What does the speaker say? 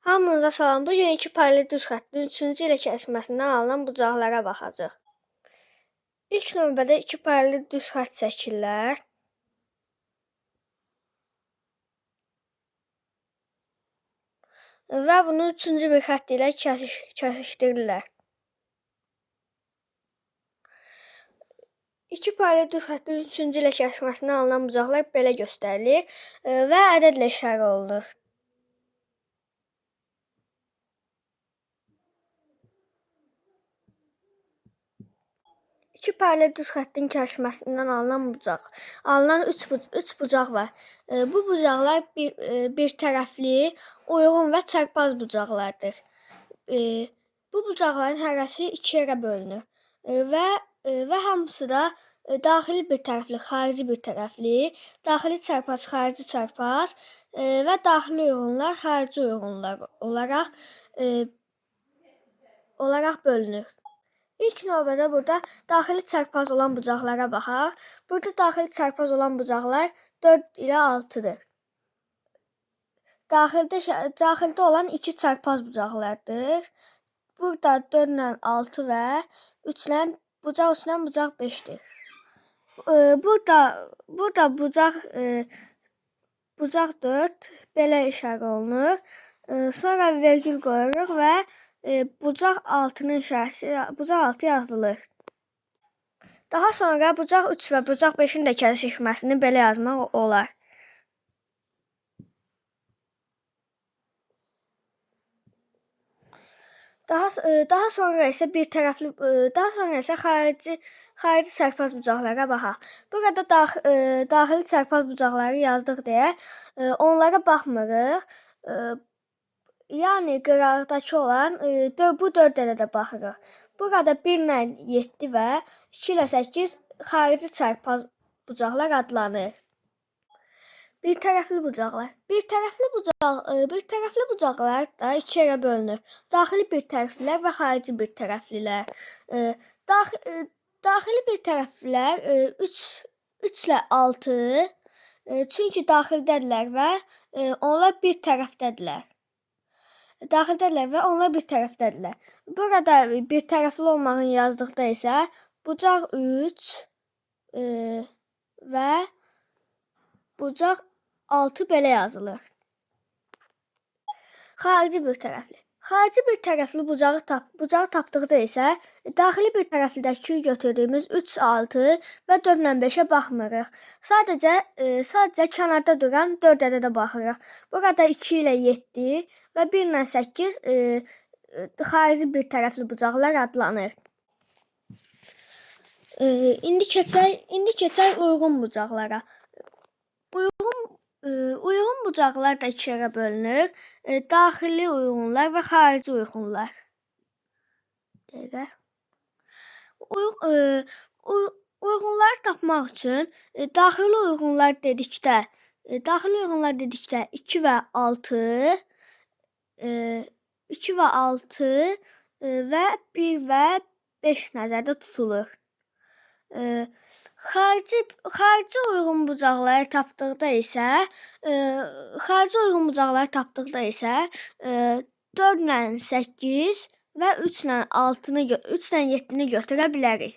Hamınıza salam. Bugün iki paralel düz xəttin 3-cü ilə kəsməsindən alınan bucaqlara baxacağıq. İlk növbədə iki paralel düz xətt çəkirlər. Və bunu 3-cü bir xətt ilə kəsişdirirlər. İki paralel düz xəttin 3-cü ilə kəsməsindən alınan bucaqlar belə göstərilir və ədədlə işarə olunur. İki paralel düz xəttin kəsişməsindən alınan üç bucaq var. Bu bucaqlar bir tərəfli, uyğun və çarpaz bucaqlardır. Bu bucaqların hərəsi iki yerə bölünür və hamısı da daxili bir tərəfli, xarici bir tərəfli, daxili çarpaz, xarici çarpaz və daxili uyğunlar, xarici uyğunlar olaraq bölünür. İlk növbədə burada daxili çarpaz olan bucaqlara baxaq. Burada daxili çarpaz olan bucaqlar 4 ilə 6-dır. Daxildə olan iki çarpaz bucaqlardır. Burada 4 ilə 6 və 3 ilə bucaq 5-dir. Burada bucaq 4 belə işarə olunur. Sonra vergül qoyuruq və bucaq 6 yazılır. Daha sonra bucaq 3 və bucaq 5-in də kəsişməsini belə yazmaq olar. Daha sonra isə xarici çarpaz bucaqlara baxaq. Burada daxili çarpaz bucaqları yazdıq deyə onlara baxmırıq. Yəni qıraqdakı olan bu 4 ədədə baxırıq. Burada 1 ilə 7 və 2 ilə 8 xarici çarpaz bucaqlar adlanır. Bir tərəfli bucaqlar. Bir tərəfli bucaqlar da iki yerə bölünür. Daxili bir tərəflilər və xarici bir tərəflilər. Daxili bir tərəflilər 3 ilə 6, çünki daxildədirlər və onlar bir tərəfdədirlər. Burada bir tərəfli olmağını yazdıqda isə bucaq 3 və bucaq 6 belə yazılır. Xarici bir tərəfli bucağı tapdıqda isə daxili bir tərəflidəki götürdüyümüz 3, 6 və 4 ilə 5-ə baxmırıq. Sadəcə kənarda duran 4 ədədə baxırıq. Burada 2 ilə 7 və 1 ilə 8 xarici bir tərəfli bucaqlar adlanır. İndi keçək uyğun bucaqlara. Uyğun bucaqlar da iki yerə bölünür. Daxili uyğunlar və xarici uyğunlar. Uyğunları tapmaq üçün daxili uyğunlar dedikdə 2 və 6 və 1 və 5 nəzərdə tutulur. Xarici uyğun bucaqları tapdıqda isə 4 ilə 8 və 3 ilə 7-ni götürə bilərik.